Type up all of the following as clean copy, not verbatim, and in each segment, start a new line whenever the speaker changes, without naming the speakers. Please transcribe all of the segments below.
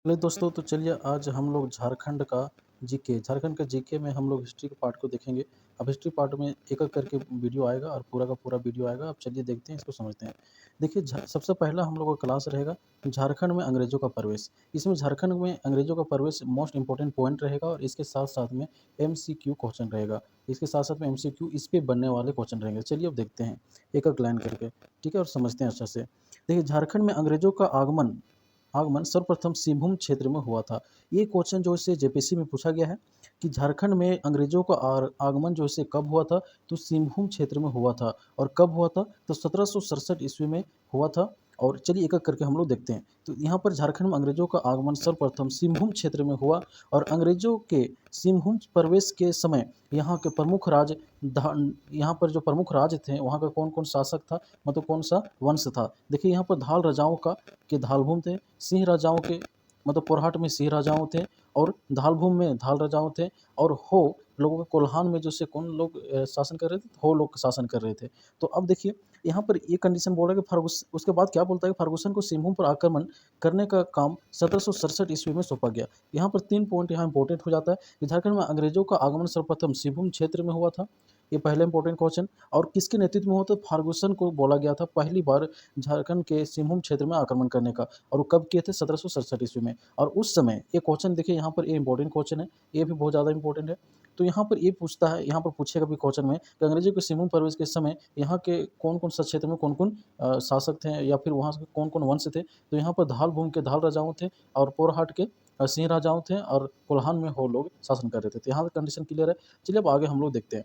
Hello दोस्तों, तो चलिए आज हम लोग झारखंड का जीके में हम लोग हिस्ट्री के पार्ट को देखेंगे। अब हिस्ट्री पार्ट में एक-एक करके वीडियो आएगा और पूरा का पूरा वीडियो आएगा। अब चलिए देखते हैं, इसको समझते हैं। देखिए सबसे पहला हम लोगों का क्लास रहेगा झारखंड में अंग्रेज़ों का प्रवेश। इसमें झारखंड में अंग्रेज़ों का प्रवेश मोस्ट इम्पोर्टेंट पॉइंट रहेगा और इसके साथ-साथ में एमसीक्यू क्वेश्चन रहेगा। इसके साथ-साथ में एमसीक्यू इस पे बनने वाले क्वेश्चन रहेंगे। चलिए अब देखते हैं एक-एक लाइन करके, ठीक है? और समझते हैं अच्छे से। देखिए झारखंड में अंग्रेज़ों का आगमन आगमन सर्वप्रथम सिंहभूम क्षेत्र में हुआ था। ये क्वेश्चन जो इससे जेपीएससी में पूछा गया है कि झारखंड में अंग्रेजों का आगमन जो इसे कब हुआ था, तो सिंहभूम क्षेत्र में हुआ था। और कब हुआ था, तो 1767 ईस्वी में हुआ था। और चलिए एक एक करके हम लोग देखते हैं। तो यहाँ पर झारखंड में अंग्रेजों का आगमन सर्वप्रथम सिंहभूम क्षेत्र में हुआ। और अंग्रेजों के सिंहभूम प्रवेश के समय यहाँ के प्रमुख राज यहाँ पर जो प्रमुख राज थे वहाँ का कौन कौन शासक था, मतलब कौन सा वंश था। देखिए यहाँ पर धाल राजाओं का के धालभूम थे, सिंह राजाओं के मतलब पोरहाट में सिंह राजाओं थे, और धालभूम में धाल राजाओं थे, और हो लोगों के कोल्हान में जो से कौन लोग शासन कर रहे थे, हो लोग शासन कर रहे थे। तो अब देखिए यहाँ पर ये कंडीशन बोल रहा है कि फर्गुस उसके बाद क्या बोलता है कि फर्गुसन को सिंहभूम पर आक्रमण करने का काम 1767 ईस्वी में सौंपा गया। यहाँ पर 3 पॉइंट यहाँ इंपॉर्टेंट हो जाता है कि झारखंड में अंग्रेजों का आगमन सर्वप्रथम सिंहभूम क्षेत्र में हुआ था। ये पहला इंपॉर्टेंट क्वेश्चन। और किसके नेतृत्व में हुआ था, फर्गुसन को बोला गया था पहली बार झारखंड के सिंहभूम क्षेत्र में आक्रमण करने का। और वो कब किए थे, 1767 ईस्वी में। और उस समय ये क्वेश्चन देखिए यहाँ पर ये इंपॉर्टेंट क्वेश्चन है, ये भी बहुत ज़्यादा इंपॉर्टेंट है। तो यहाँ पर ये पूछता है, यहाँ पर पूछेगा भी क्वेश्चन में कि अंग्रेजों के सिंहभूम प्रवेश के समय यहाँ के कौन कौन सा क्षेत्र में कौन कौन शासक थे, या फिर वहाँ से कौन कौन वंश थे। तो यहाँ पर धाल भूमि के धाल राजाओं थे, और पोरहाट के सिंह राजाओं थे, और कोल्हान में हो लोग शासन कर रहे थे। तो यहाँ पर कंडीशन क्लियर है। चलिए अब आगे हम लोग देखते हैं।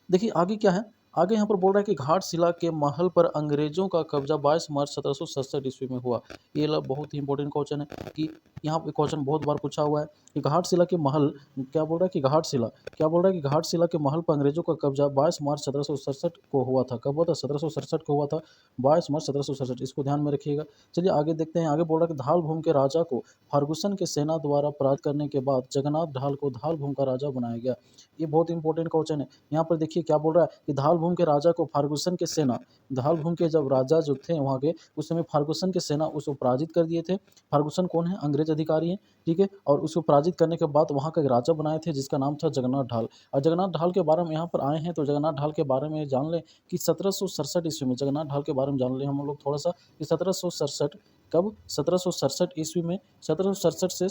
देखिए आगे क्या है, आगे यहाँ पर बोल रहा है कि घाटशिला के महल पर अंग्रेजों का कब्जा 22 मार्च 1767 ईस्वी में हुआ। ये बहुत ही इंपॉर्टेंट क्वेश्चन है कि यहाँ पे क्वेश्चन बहुत बार पूछा हुआ है कि घाटशिला के महल, क्या बोल रहा है कि घाटशिला, क्या बोल रहा है कि घाटशिला के महल पर अंग्रेजों का कब्जा 22 मार्च 1767 को हुआ था। कब हुआ था, 1767 को हुआ था, 22 मार्च 1767। इसको ध्यान में रखिएगा। चलिए आगे देखते हैं। आगे बोल रहा है कि धाल भूम के राजा को फर्गुसन के सेना द्वारा पराजित करने के बाद जगन्नाथ ढाल को धाल भूम का राजा बनाया गया। ये बहुत इंपॉर्टेंट क्वेश्चन है। यहाँ पर देखिए क्या बोल रहा है कि धालभूम के राजा को फर्गुसन के सेना, धालभूम के जब राजा जो थे वहाँ के, उस समय फर्गुसन के सेना उसको पराजित कर दिए थे। फर्गुसन कौन है, अंग्रेज अधिकारी हैं, ठीक है। और उसको पराजित करने के बाद वहाँ का एक राजा बनाए थे जिसका नाम था जगन्नाथ ढाल। और जगन्नाथ ढाल के बारे में यहाँ पर आए हैं, तो जगन्नाथ ढाल के बारे में जान लें कि 1767 ईस्वी में जगन्नाथ ढाल के बारे में जान लें हम लोग थोड़ा सा कि 1767 कब, 1767 ईस्वी में, 1767 से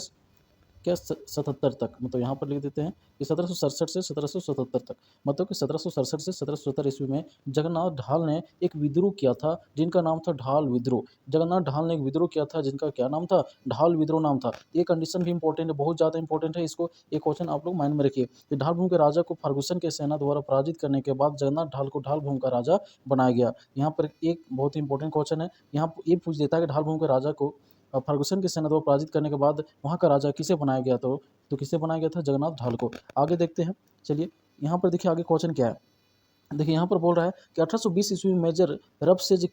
क्या 77 तक, मतलब यहाँ पर लिख देते हैं कि 1767 से 1777 तक, मतलब कि 1767 से 1777 ईस्वी में जगन्नाथ ढाल ने एक विद्रोह किया था जिनका नाम था ढाल विद्रोह। जगन्नाथ ढाल ने एक विद्रोह किया था जिनका क्या नाम था, ढाल विद्रोह नाम था। ये कंडीशन भी इंपॉर्टेंट है, बहुत ज़्यादा इंपॉर्टेंट है। इसको एक क्वेश्चन आप लोग माइंड में रखिए कि ढाल भूमि के राजा को फर्गुसन के सेना द्वारा पराजित करने के बाद जगन्नाथ ढाल को ढाल भूमि का राजा बनाया गया। यहाँ पर एक बहुत ही इंपॉर्टेंट क्वेश्चन है। यहाँ ये पूछ देता है कि ढाल भूमि के राजा को फर्गुसन की सेना द्वारा पराजित करने के बाद वहाँ का राजा किसे बनाया गया, तो किसे बनाया गया था, जगन्नाथ ढाल को। आगे देखते हैं। चलिए यहाँ पर देखिए आगे क्वेश्चन क्या है। देखिए यहाँ पर बोल रहा है कि 1820 ईस्वी में मेजर रबसेज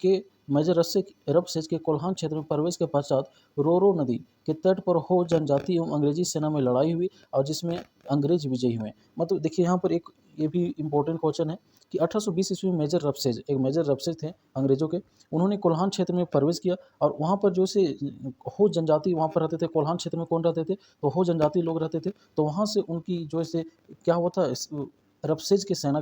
के कोल्हान क्षेत्र में प्रवेश के पश्चात रोरो नदी के तट पर हो जनजाति एवं अंग्रेजी सेना में लड़ाई हुई, और जिसमें अंग्रेज विजयी हुए। मतलब देखिए यहाँ पर एक ये भी इंपॉर्टेंट क्वेश्चन है कि 1820 ईस्वी में मेजर रबसेज थे अंग्रेजों के, उन्होंने कोल्हान क्षेत्र में प्रवेश किया। और वहाँ पर जो से हो जनजाति वहाँ पर रहते थे। कोल्हान क्षेत्र में कौन रहते थे, तो हो जनजाति लोग रहते थे। तो वहाँ से उनकी जो है क्या हुआ था, रबसेज के सेना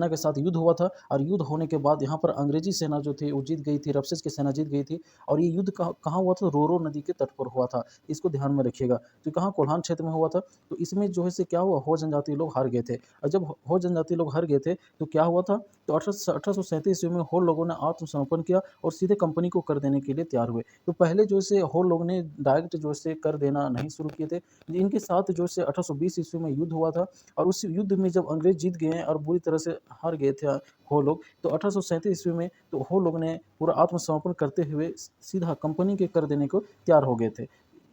के साथ युद्ध हुआ था। और युद्ध होने के बाद यहाँ पर अंग्रेजी सेना जो थी वो जीत गई थी, रबसेज की सेना जीत गई थी। और ये युद्ध कहाँ हुआ था, रोरो नदी के तट पर हुआ था। इसको ध्यान में रखिएगा। तो कहाँ, कोल्हान क्षेत्र में हुआ था। तो इसमें जो है से क्या हुआ, हो जनजाति लोग हार गए थे। और जब हो जनजाति लोग हार गए थे तो क्या हुआ था, तो 1837 ईस्वी में हो लोगों ने आत्मसमर्पण किया और सीधे कंपनी को कर देने के लिए तैयार हुए। तो पहले जो है हो लोग ने डायरेक्ट जो है कर देना नहीं शुरू किए थे। इनके साथ जो है 1820 ईस्वी में युद्ध हुआ था। और उस युद्ध में जब अंग्रेज जीत गए हैं और बुरी तरह से हार गए थे हो लोग, तो 1837 ईस्वी में तो हो लोग ने पूरा आत्मसमर्पण करते हुए सीधा कंपनी के कर देने को तैयार हो गए थे।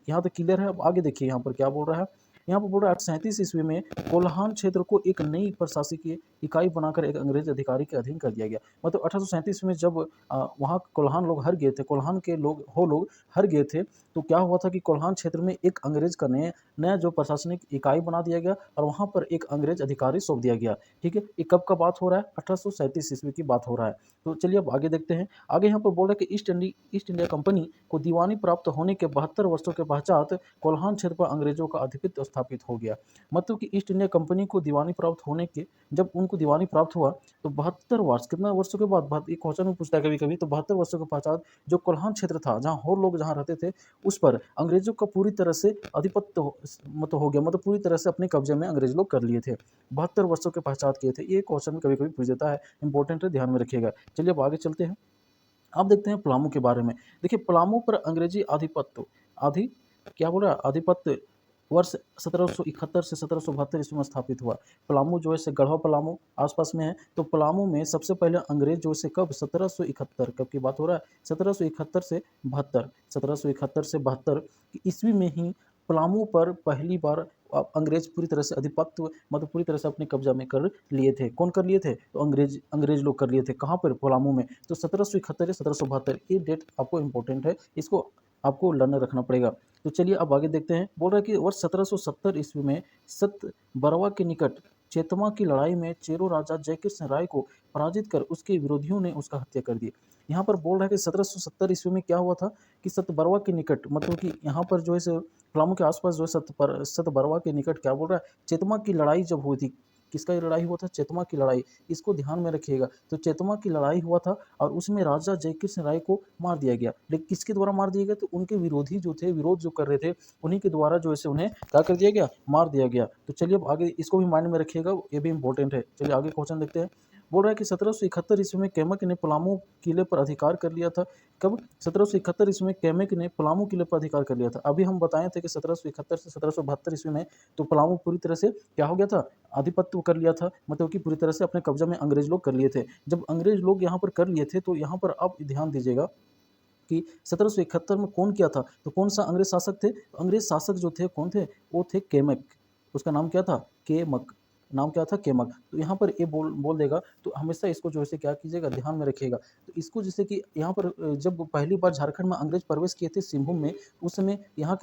यहाँ तक क्लियर है। अब आगे देखिए यहाँ पर क्या बोल रहा है यहाँ पर बोल रहा है 837 ईस्वी में कोल्हान क्षेत्र को एक नई प्रशासकीय इकाई बनाकर एक अंग्रेज अधिकारी के अधीन कर दिया गया। मतलब 1837 में जब वहाँ कोल्हान लोग हर गए थे, कोल्हान के लोग हर गए थे, तो क्या हुआ था कि कोल्हान क्षेत्र में एक अंग्रेज का नया जो प्रशासनिक इकाई बना दिया गया और वहाँ पर एक अंग्रेज अधिकारी सौंप दिया गया। ठीक है, ये कब का बात हो रहा है? 1837 ईस्वी की बात हो रहा है। तो चलिए अब आगे देखते हैं। आगे यहाँ पर बोल रहा है कि ईस्ट इंडिया कंपनी को दीवानी प्राप्त होने के 72 वर्षों के पश्चात कोल्हान क्षेत्र पर अंग्रेजों का आधिपत्य स्थापित हो गया। मतलब कि ईस्ट इंडिया कंपनी को दीवानी प्राप्त होने के, जब उनको दीवानी प्राप्त हुआ तो 72 वर्ष, कितना वर्षों के बाद, एक क्वेश्चन में पूछता है कभी कभी, तो 72 वर्षों के पश्चात जो कोल्हान क्षेत्र था, जहाँ और लोग जहाँ रहते थे, उस पर अंग्रेजों का पूरी तरह से आधिपत्य मतलब हो गया, मतलब पूरी तरह से अपने कब्जे में अंग्रेज लोग कर लिए थे। 72 वर्षों के पश्चात किए थे। ये क्वेश्चन कभी कभी पूछ देता है, इंपॉर्टेंट है, ध्यान में रखिएगा। चलिए अब आगे चलते हैं। अब देखते हैं पलामू के बारे में। देखिए पलामू पर अंग्रेजी आधिपत्य, आधि क्या बोल रहा है, आधिपत्य वर्ष 1771 से 1772 ईस्वी में स्थापित हुआ। पलामू जो है से गढ़वा पलामू आसपास में है। तो पलामू में सबसे पहले अंग्रेज जो है कब, 1771, कब की बात हो रहा है, 1771 से 72, 1771 से 72 ईस्वी में ही पलामू पर पहली बार अंग्रेज पूरी तरह से आधिपत्य, मतलब पूरी तरह से अपने कब्जा में कर लिए थे। कौन कर लिए थे? तो अंग्रेज लोग कर लिए थे। कहाँ पर? पलामू में। तो 1771 या 1772, ये डेट आपको इंपॉर्टेंट है, इसको आपको लर्न रखना पड़ेगा। तो चलिए अब आगे देखते हैं। बोल रहा है कि वर्ष 1770 ईस्वी में बरवा के निकट चेतमा की लड़ाई में चेरो राजा जयकृष्ण राय को पराजित कर उसके विरोधियों ने उसका हत्या कर दी। यहाँ पर बोल रहा है कि 1770 ईस्वी में क्या हुआ था कि सतबरवा के निकट, मतलब कि यहाँ पर जो है पलामू के आसपास जो है सतबरवा के निकट क्या बोल रहा है, चेतमा की लड़ाई जब हुई थी। किसका लड़ाई हुआ था? चेतमा की लड़ाई। इसको ध्यान में रखिएगा। तो चेतमा की लड़ाई हुआ था और उसमें राजा जयकृष्ण राय को मार दिया गया। लेकिन किसके द्वारा मार दिया गया? तो उनके विरोधी जो थे, विरोध जो कर रहे थे, उन्हीं के द्वारा जो है उन्हें क्या कर दिया गया? मार दिया गया। तो चलिए अब आगे इसको भी माइंड में रखिएगा, ये भी इंपॉर्टेंट है। चलिए आगे क्वेश्चन देखते हैं। बोल रहा है कि 1771 ईस्वी में कैमक ने पलामू किले पर अधिकार कर लिया था। कब? 1771 ईस्वी में कैमक ने पलामू किले पर अधिकार कर लिया था। अभी हम बताए थे कि 1771 से 1772 ईस्वी में तो पलामू पूरी तरह से क्या हो गया था? आधिपत्य कर लिया था, मतलब कि पूरी तरह से अपने कब्जा में अंग्रेज लोग कर लिए थे। जब अंग्रेज लोग यहाँ पर कर लिए थे तो यहाँ पर आप ध्यान दीजिएगा कि 1771 में कौन किया था? तो कौन सा अंग्रेज शासक थे? अंग्रेज शासक जो थे कौन थे? वो थे केमक। उसका नाम क्या था? केमक। नाम क्या था? केमक। तो यहाँ पर ये बोल देगा, तो हमेशा इसको जो है क्या कीजिएगा, ध्यान में रखिएगा। तो इसको जैसे कि यहाँ पर जब पहली बार झारखंड में अंग्रेज प्रवेश किए थे सिंहभूम में, उस समय यहाँ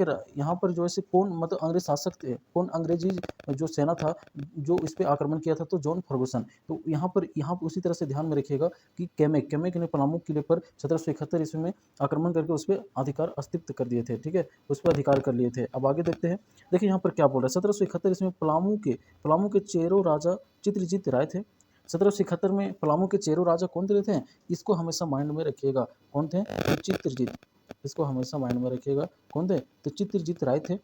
पर जो है कौन, मतलब अंग्रेज शासक थे, कौन अंग्रेजी जो सेना था जो इस पर आक्रमण किया था? तो जॉन फर्गुसन। तो यहाँ पर उसी तरह से ध्यान में रखिएगा कि केमक ने पलामू किले पर 1771 ईस्वी में आक्रमण करके उस पर अधिकार अस्तित्व कर दिए थे। ठीक है, उस पर अधिकार कर लिए थे। अब आगे देखते हैं। देखिए यहाँ पर क्या बोल रहा है, 1771 ईस्वी में पलामू के चेरो राजा चित्रजीत राय थे। 1771 में पलामू के चेरो राजा कौन थे? इसको हमेशा माइंड में रखिएगा। कौन थे? तो चित्रजीत। इसको हमेशा माइंड में रखिएगा। कौन थे? तो चित्रजीत राय थे।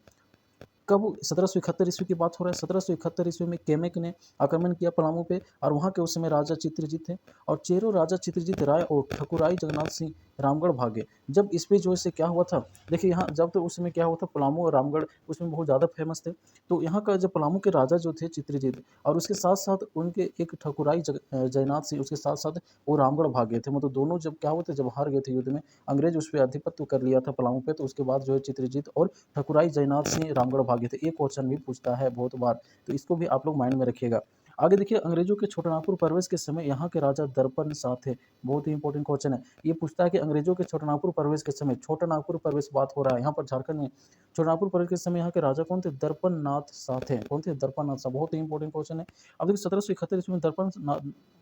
कब? 1771 ईस्वी की बात हो रहा है। 1771 ईस्वी में केमेक ने आक्रमण किया पलामू पे, और वहाँ के उस समय राजा चित्रजीत थे, और चेरो राजा चित्रजीत राय और ठकुराई जगन्नाथ सिंह रामगढ़ भागे। जब इस पे जो है क्या हुआ था, देखिए यहाँ जब तो उस समय क्या हुआ था, पलामू और रामगढ़ उसमें बहुत ज़्यादा फेमस थे। तो यहाँ का जब पलामू के राजा जो थे चित्रजीत, और उसके साथ साथ उनके एक ठकुराई जयनाथ सिंह, उसके साथ साथ वो रामगढ़ भाग गए थे। मतलब दोनों जब क्या हुए थे, जब हार गए थे युद्ध में, अंग्रेज उस पर आधिपत्य कर लिया था पलामू पे, तो उसके बाद जो है चित्रजीत और ठकुराई जयनाथ सिंह रामगढ़ भागे थे। एक क्वेश्चन भी पूछता है बहुत बार, तो इसको भी आप लोग माइंड में रखिएगा। आगे देखिए, अंग्रेजों के छोटानागपुर प्रवेश के समय यहाँ के राजा दर्पण शाह थे। बहुत ही इंपॉर्टेंट क्वेश्चन है। ये पूछता है कि अंग्रेजों के छोटानागपुर प्रवेश के समय, छोटानागपुर प्रवेश बात हो रहा है यहाँ पर झारखंड में, छोटानागपुर प्रवेश के समय यहाँ के राजा कौन थे? दर्पण नाथ शाह थे। कौन थे? दर्पण नाथ शाह। बहुत ही इंपॉर्टेंट क्वेश्चन है। अब देखिए 1771 ईस्वी में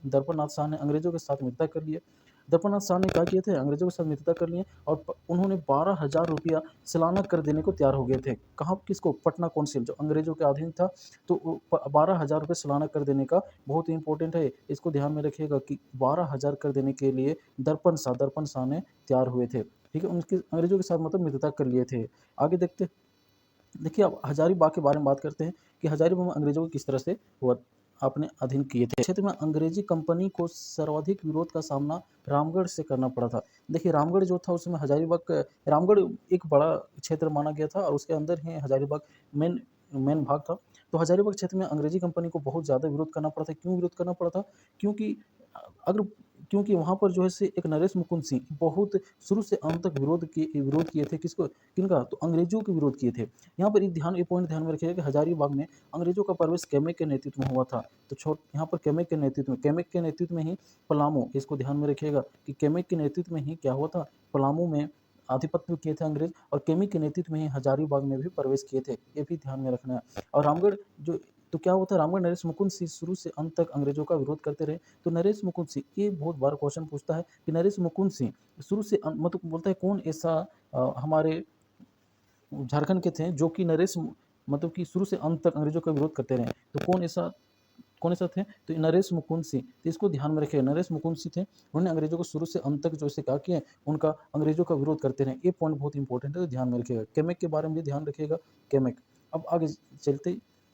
दर्पण नाथ शाह ने अंग्रेजों के साथ मित्रता कर लिए। दर्पणनाथ शाह ने क्या किए थे? अंग्रेजों के साथ मित्रता कर लिए, और उन्होंने 12,000 रुपया सालाना कर देने को तैयार हो गए थे। कहाँ? किसको? पटना काउंसिल जो अंग्रेजों के अधीन था, तो 12,000 रुपये सालाना कर देने का, बहुत ही इंपॉर्टेंट है, इसको ध्यान में रखिएगा कि 12,000 कर देने के लिए दर्पण शाह ने तैयार हुए थे। ठीक है, उनके अंग्रेजों के साथ मतलब मित्रता कर लिए थे। आगे देखते, देखिए अब हजारीबाग के बारे में बात करते हैं कि हजारीबाग में अंग्रेजों को किस तरह से हुआ, अपने अधीन किए थे। क्षेत्र में अंग्रेजी कंपनी को सर्वाधिक विरोध का सामना रामगढ़ से करना पड़ा था। देखिए रामगढ़ जो था उसमें रामगढ़ एक बड़ा क्षेत्र माना गया था, और उसके अंदर ही हजारीबाग मेन मेन भाग था। तो हजारीबाग क्षेत्र में अंग्रेजी कंपनी को बहुत ज़्यादा विरोध करना पड़ा था। क्यों विरोध करना पड़ा था? क्योंकि अगर क्योंकि वहाँ पर जो है से एक नरेश मुकुंद सिंह बहुत शुरू से अंत तक विरोध किए थे, किसको, किनका, तो अंग्रेजों के विरोध किए थे। यहाँ पर एक पॉइंट ध्यान में रखिएगा कि हजारीबाग में अंग्रेजों का प्रवेश कैमेक के नेतृत्व में हुआ था। तो यहाँ पर कैमेक के नेतृत्व में ही पलामू, इसको ध्यान में रखिएगा कि कैमेक के नेतृत्व में ही क्या हुआ था, पलामू में आधिपत्य किए थे अंग्रेज, और कैमिक के नेतृत्व में ही हजारीबाग में भी प्रवेश किए थे, ये भी ध्यान में रखना है। और रामगढ़ जो, तो क्या होता है, रामगढ़ नरेश मुकुंद सिंह शुरू से अंत तक अंग्रेजों का विरोध करते रहे। तो नरेश मुकुंद सिंह, ये बहुत बार क्वेश्चन पूछता है कि नरेश मुकुंद सिंह शुरू से मतलब बोलता है कौन ऐसा हमारे झारखंड के थे जो कि मतलब कि शुरू से अंत तक अंग्रेजों का विरोध करते रहे। तो कौन ऐसा थे, तो नरेश मुकुंद सिंह। तो इसको ध्यान में रखिए, नरेश मुकुंद सिंह थे, उन्होंने अंग्रेजों को शुरू से अंत तक जो से क्या किया, उनका अंग्रेजों का विरोध करते रहे। ये पॉइंट बहुत इंपॉर्टेंट है, तो ध्यान में रखिएगा। कैमेक के बारे में भी ध्यान रखिएगा, कैमेक। अब आगे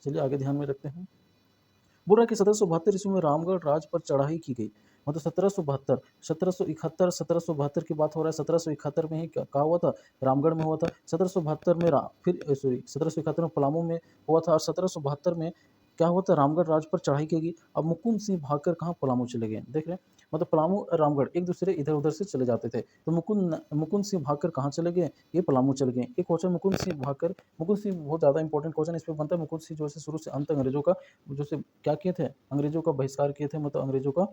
चलिए आगे ध्यान में रखते हैं। बोल रहा है कि 1772 ईस्वी में रामगढ़ राज पर चढ़ाई की गई। मतलब 1772, 1771, 1772 की बात हो रहा है। 1771 में ही क्या हुआ था, रामगढ़ में हुआ था। 1772 में फिर सॉरी 1771 में पलामू में हुआ था, और 1772 में क्या हुआ था, रामगढ़ राज पर चढ़ाई की गई। अब मुकुंद सिंह भागकर कहाँ, पलामू चले गए। देख रहे हैं, मतलब पलामू और रामगढ़ एक दूसरे इधर उधर से चले जाते थे। तो मुकुंद सिंह भागकर कहाँ चले गए, ये पलामू चले गए। एक क्वेश्चन मुकुंद सिंह बहुत ज़्यादा इंपॉर्टेंट क्वेश्चन इस पर बनता है। मुकुंद सिंह जो है शुरू से अंत अंग्रेजों का जो से क्या किए थे, अंग्रेजों का बहिष्कार किए थे, मतलब अंग्रेजों का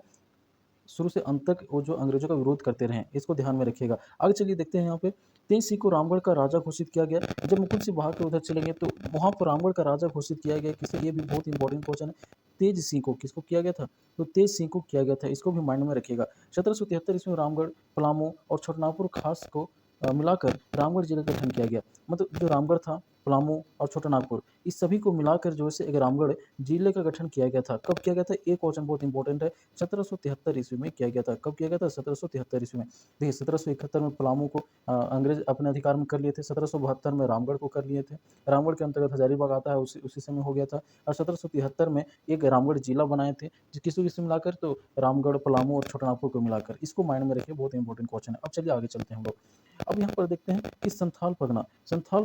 शुरू से अंत तक वो जो अंग्रेजों का विरोध करते रहे, इसको ध्यान में रखिएगा। आगे चलिए देखते हैं, यहाँ पे 23 सिंह को रामगढ़ का राजा घोषित किया गया। जब मुकुंद सिंह भाग के उधर चले गए तो वहाँ पर रामगढ़ का राजा घोषित किया गया किसे, ये भी बहुत इंपॉर्टेंट क्वेश्चन है। तेज सिंह को किसको किया गया था, तो तेज सिंह को किया गया था, इसको भी माइंड में रखिएगा। 1773 ईस्वी में रामगढ़, पलामू और छोटानागपुर खास को मिलाकर रामगढ़ जिले का गठन किया गया। मतलब जो रामगढ़ था, पलामू और छोटानागपुर, इस सभी को मिलाकर जो है एक रामगढ़ जिले का गठन किया गया था। कब किया गया था, एक क्वेश्चन बहुत इंपॉर्टेंट है। 1773 ईस्वी में किया गया था। कब किया गया था, 1773 ईस्वी में। देखिए 1771 में पलामू को अंग्रेज अपने अधिकार में कर लिए थे। 1772 में रामगढ़ को कर लिए थे। रामगढ़ के अंतर्गत हजारीबाग आता है, उसी समय हो गया था। और 1773 में एक रामगढ़ जिला बनाए थे, किसको किससे मिलाकर, तो रामगढ़, पलामू और छोटानागपुर को मिलाकर। इसको माइंड में रखिए, बहुत इंपॉर्टेंट क्वेश्चन है। अब चलिए आगे चलते हैं हम लोग। अब यहाँ पर देखते हैं कि संथाल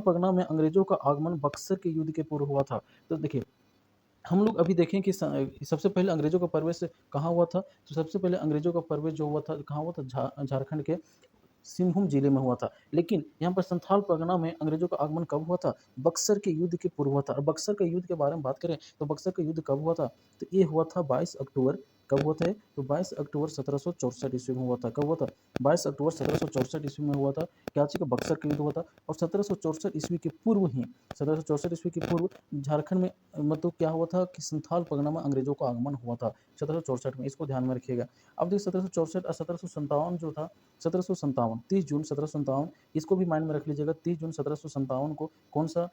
परगना में अंग्रेजों का आगमन बक्सर के युद्ध के पूर्व हुआ था। तो देखिए हम लोग अभी देखें कि सबसे पहले अंग्रेजों का प्रवेश कहाँ हुआ था, तो सबसे पहले अंग्रेजों का प्रवेश जो हुआ था कहाँ हुआ था, झारखंड के सिंहभूम जिले में हुआ था। लेकिन यहाँ पर संथाल परगना में अंग्रेजों का आगमन कब हुआ था, बक्सर के युद्ध के पूर्व हुआ था। और बक्सर के युद्ध के बारे में बात करें तो बक्सर का युद्ध कब हुआ था, तो ये हुआ था 22 अक्टूबर। कब हुआ था, तो 22 अक्टूबर 1764 ईस्वी में हुआ था। कब हुआ था, 22 अक्टूबर 1764 ईस्वी में हुआ था। क्या चीज का, बक्सर का युद्ध हुआ था। और 1764 ईस्वी के पूर्व ही, 1764 ईस्वी के पूर्व झारखंड में मतलब क्या हुआ था कि संथाल परगना में अंग्रेजों का आगमन हुआ था 1764 में। इसको ध्यान में रखिएगा। अब देखिए 1764 और 1757 जो था, 1757 30 जून 1757, इसको भी माइंड में रख लीजिएगा। 30 जून 1757 को कौन सा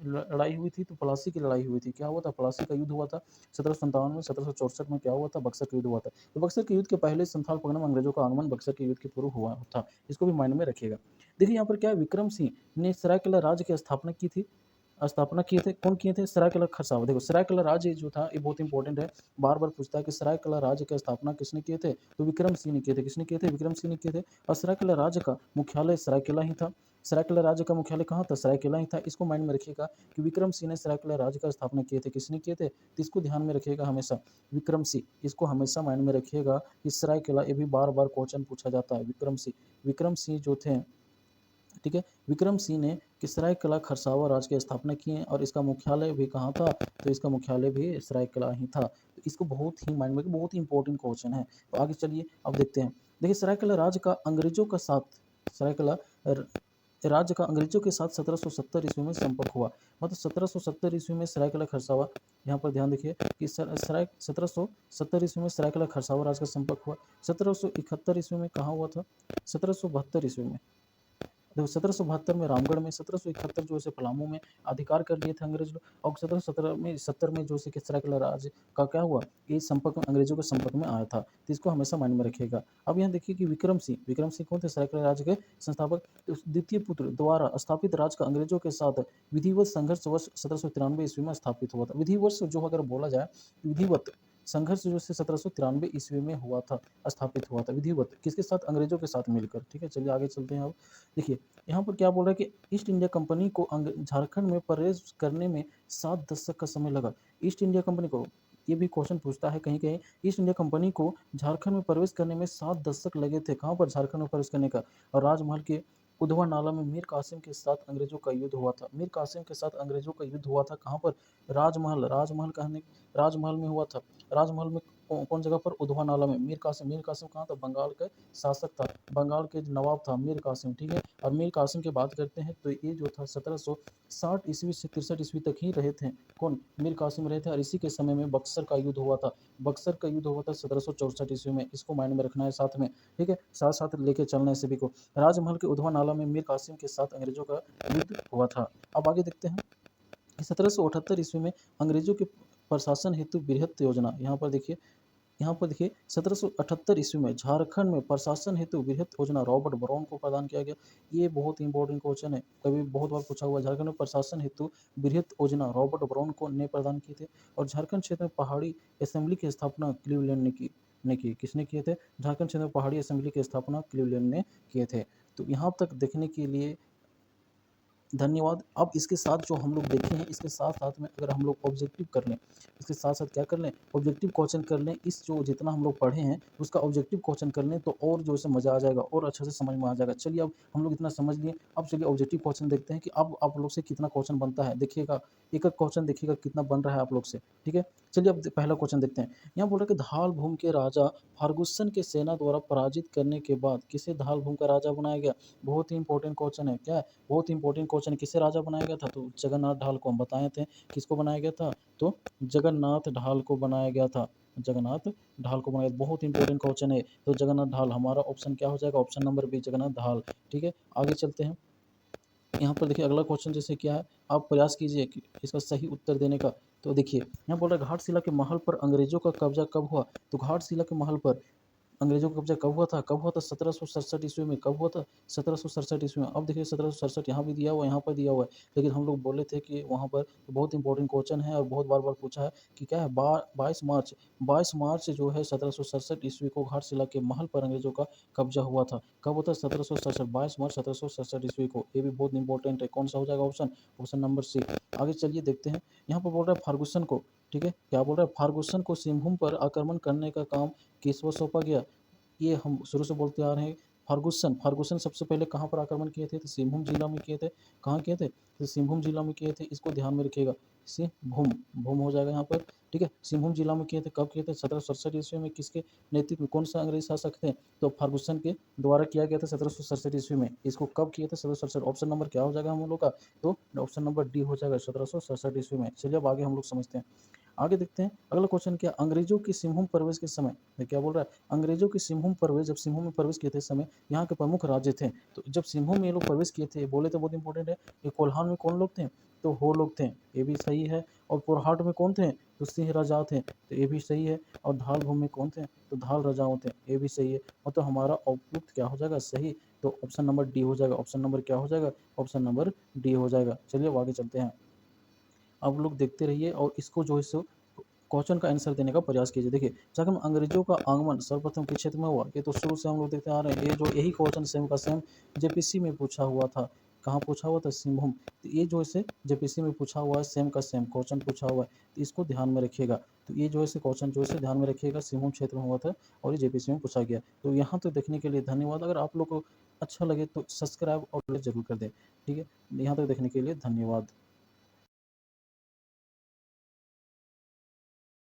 लड़ाई हुई थी, तो प्लासी की लड़ाई हुई थी। क्या हुआ था, प्लासी का युद्ध हुआ था 1757 में। 1764 में क्या हुआ था, बक्सर का युद्ध हुआ था। तो बक्सर के युद्ध के पहले संथाल परगना में अंग्रेजों का आगमन बक्सर के युद्ध के पूर्व हुआ था। इसको भी माइंड में रखिएगा। देखिए यहाँ पर क्या है, विक्रम सिंह ने सरायकेला राज्य की स्थापना किए थे। कौन किए थे, सरायकेला खरसावा। देखो सरायकेला राज्य जो था ये बहुत इंपॉर्टेंट है, बार बार पूछता है कि सरायकेला राज्य की स्थापना किसने किए थे, तो विक्रम सिंह ने किए थे। किसने किए थे, विक्रम सिंह ने किए थे। और सरायकेला राज्य का मुख्यालय सरायकेला ही था। सरायकेला राज्य का मुख्यालय कहाँ था, सरायकेला ही था। इसको माइंड में रखिएगा कि विक्रम सिंह ने सरायकेला राज्य का स्थापना किए थे। किसने किए थे, तो इसको ध्यान में रखिएगा हमेशा, विक्रम सिंह। इसको हमेशा माइंड में रखिएगा कि सरायकेला, ये भी बार बार क्वेश्चन पूछा जाता है। विक्रम सिंह जो थे, ठीक है, विक्रम सिंह ने सरायकेला खरसावा राज्य की स्थापना की है। और इसका मुख्यालय भी कहाँ था, तो इसका मुख्यालय भी सरायकेला ही था। तो इसको बहुत ही माइंड में, बहुत ही इंपॉर्टेंट क्वेश्चन है। तो आगे चलिए अब देखते हैं। देखिए सरायकेला राज्य का अंग्रेजों के साथ, सरायकेला राज्य का अंग्रेजों के साथ 1770 ईस्वी में संपर्क हुआ। मतलब 1770 ईस्वी में सरायकेला खरसावा, यहाँ पर ध्यान देखिए कि 1770 ईस्वी में सरायकेला खरसावा राज्य का संपर्क हुआ। 1771 ईस्वी में कहाँ हुआ था, 1772 ईस्वी में। देखो 1772 में रामगढ़ में, 1771 जो है पलामू में अधिकार कर लिए थे अंग्रेज लोग। और 1770 में जो है सरायकेला राज्य का क्या हुआ, ये संपर्क में, अंग्रेजों के संपर्क में आया था। तो इसको हमेशा माइंड में रखिएगा। अब यहाँ देखिए कि विक्रम सिंह कौन थे, सरायकेला राज्य के संस्थापक। तो द्वितीय पुत्र द्वारा स्थापित राज्य का अंग्रेजों के साथ विधिवत संघर्ष वर्ष 1793 ईस्वी में स्थापित हुआ था। विधिवत जो अगर बोला जाए, विधिवत संघर्ष जो से 1793 ईस्वी में हुआ था, स्थापित हुआ था विधिवत, किसके साथ, अंग्रेजों के साथ मिलकर। ठीक है, चलिए आगे चलते हैं। अब देखिए यहाँ पर क्या बोल रहा है कि ईस्ट इंडिया कंपनी को झारखंड में प्रवेश करने में 7 दशक का समय लगा। ईस्ट इंडिया कंपनी को ये भी क्वेश्चन पूछता है कहीं कहीं। ईस्ट इंडिया कंपनी को झारखंड में प्रवेश करने में 7 दशक लगे थे। कहाँ पर? झारखंड में प्रवेश करने का। और राजमहल के उधवा नाला में मीर कासिम के साथ अंग्रेजों का युद्ध हुआ था। मीर कासिम के साथ अंग्रेजों का युद्ध हुआ था कहाँ पर? राजमहल। राजमहल में हुआ था। राजमहल में कौन जगह पर? उधवा नाला में। मीर कासिम कहाँ था? बंगाल का शासक था, बंगाल के नवाब था मीर कासिम, ठीक है। और मीर कासिम की बात करते हैं तो ये जो था 1760 ईस्वी से 63 ईस्वी तक ही रहे थे। कौन? मीर कासिम रहे थे। और इसी के समय में बक्सर का युद्ध हुआ था। बक्सर का युद्ध हुआ था 1764 ईस्वी में। इसको माइंड में रखना है साथ में, ठीक है, साथ साथ लेके चलना है सभी को। राजमहल के उधवा नाला में मीर कासिम के साथ अंग्रेजों का युद्ध हुआ था। अब आगे देखते हैं। 1778 ईस्वी में अंग्रेजों के प्रशासन हेतु बृहत योजना, यहाँ पर देखिए 1778 ईस्वी में झारखंड में प्रशासन हेतु बृहत योजना रॉबर्ट ब्राउन को प्रदान किया गया। ये बहुत ही इंपॉर्टेंट क्वेश्चन है, कभी बहुत बार पूछा हुआ है। झारखंड में प्रशासन हेतु बृहत योजना रॉबर्ट ब्राउन को ने प्रदान की थे। और झारखंड क्षेत्र में पहाड़ी असेंबली की स्थापना क्लीवलैंड ने की। किसने किए थे? झारखंड क्षेत्र में पहाड़ी असेंबली की स्थापना क्लीवलैंड ने किए थे। तो यहाँ तक देखने के लिए धन्यवाद। अब इसके साथ जो हम लोग देखे हैं, इसके साथ साथ में अगर हम लोग ऑब्जेक्टिव कर लें, इसके साथ साथ क्या कर लें? ऑब्जेक्टिव क्वेश्चन कर लें। इस जो जितना हम लोग पढ़े हैं उसका ऑब्जेक्टिव क्वेश्चन कर लें तो और जो है मज़ा आ जाएगा और अच्छे से समझ में आ जाएगा। चलिए अब हम लोग इतना समझ लिए, अब चलिए ऑब्जेक्टिव क्वेश्चन देखते हैं कि अब आप लोग से कितना क्वेश्चन बनता है। देखिएगा, एक एक क्वेश्चन देखिएगा कितना बन रहा है आप लोग से, ठीक है। चलिए अब पहला क्वेश्चन देखते हैं। यहाँ बोल रहा है कि धाल भूमि के राजा फर्गुसन के सेना द्वारा पराजित करने के बाद किसे धाल भूमि का राजा बनाया गया? बहुत ही इंपॉर्टेंट क्वेश्चन है। क्या है? बहुत इंपॉर्टेंट क्वेश्चन। किसे राजा बनाया गया था? तो जगन्नाथ ढाल को हम बताए थे। किसको बनाया गया था? तो जगन्नाथ ढाल को बनाया गया था। जगन्नाथ ढाल को बनाया। बहुत इंपॉर्टेंट क्वेश्चन है। तो जगन्नाथ ढाल हमारा ऑप्शन क्या हो जाएगा? ऑप्शन नंबर बी, जगन्नाथ ढाल, ठीक है। आगे चलते हैं। यहाँ पर देखिए अगला क्वेश्चन जैसे क्या है, आप प्रयास कीजिए कि इसका सही उत्तर देने का। तो देखिए यहाँ बोल रहा है घाटशिला के महल पर अंग्रेजों का कब्जा कब हुआ? तो घाटशिला के महल पर अंग्रेजों का कब्जा कब हुआ था? कब हुआ था? 1767 ईस्वी में। कब हुआ था? 1767 ईस्वी में। अब देखिए 1767 यहाँ भी दिया हुआ है, यहाँ पर दिया हुआ है। लेकिन हम लोग बोले थे कि वहाँ पर बहुत इंपॉर्टेंट क्वेश्चन है और बहुत बार बार पूछा है कि क्या है 22 मार्च जो है 1767 ईस्वी को घाटशिला के महल पर अंग्रेजों का कब्जा हुआ था। कब होता है? 1767, 22 मार्च 1767 ईस्वी को। ये भी बहुत इंपॉर्टेंट है। कौन सा हो जाएगा ऑप्शन? Option number C. आगे चलिए देखते हैं। यहाँ पर बोल रहा है फार्गुसन को, ठीक है, क्या बोल रहा है? फार्गुसन को सिंहभूम पर आक्रमण करने का काम किसको सौंपा गया? ये हम शुरू से बोलते आ रहे हैं। फर्गुसन सबसे पहले कहाँ पर आक्रमण किए थे? तो सिंहभूम जिला में किए थे। कहाँ किए थे? तो सिंहभूम जिला में किए थे। इसको ध्यान में रखिएगा। सिंहभूम, भूम हो जाएगा यहाँ पर, ठीक है। सिंहभूम जिला में किए थे। कब किए थे? 1767 ईस्वी में। किसके नेतृत्व में? कौन सा अंग्रेज शासक थे? तो फर्गुसन के द्वारा किया गया था 1767 ईस्वी में। इसको कब किए थे? 1767। ऑप्शन नंबर क्या हो जाएगा हम लोग का? तो ऑप्शन नंबर डी हो जाएगा 1767 ईस्वी में। चलिए अब आगे हम लोग समझते हैं। आगे देखते हैं अगला क्वेश्चन क्या? अंग्रेजों की सिंहभूम प्रवेश के समय, ये क्या बोल रहा है? अंग्रेजों की सिंहभूम प्रवेश, जब सिंहभूम में प्रवेश किए थे इस समय यहाँ के प्रमुख राज्य थे। तो जब सिंहभूम में ये लोग प्रवेश किए थे, बोले तो बहुत इंपॉर्टेंट है। ये कोल्हान में कौन लोग थे? तो हो लोग थे, ये भी सही है। और पोरहाट में कौन थे? तो सिंह राजा थे, तो ये भी सही है। और धाल भूमि में कौन थे? तो धाल राजाओं थे, ये भी सही है। मतलब हमारा आउटपुट क्या हो जाएगा? सही। तो ऑप्शन नंबर डी हो जाएगा। ऑप्शन नंबर क्या हो जाएगा? ऑप्शन नंबर डी हो जाएगा। चलिए अब आगे चलते हैं। आप लोग देखते रहिए और इसको जो है सो क्वेश्चन का आंसर देने का प्रयास कीजिए। देखिए जब हम अंग्रेजों का आगमन सर्वप्रथम किस क्षेत्र में हुआ, ये तो शुरू से हम लोग देखते आ रहे हैं। ये जो यही क्वेश्चन सेम का सेम जेपीसी में पूछा हुआ था। कहाँ पूछा हुआ था? सिंहभूम। तो ये जो है जेपीसी में पूछा हुआ है, सेम का सेम क्वेश्चन पूछा हुआ है। तो इसको ध्यान में रखिएगा। तो ये जो है क्वेश्चन जो है ध्यान में रखिएगा, सिंहभूम क्षेत्र में हुआ था और ये जेपीसी में पूछा गया। तो यहाँ तो देखने के लिए धन्यवाद। अगर आप लोग को अच्छा लगे तो सब्सक्राइब और जरूर कर दें, ठीक है। यहाँ तक देखने के लिए धन्यवाद।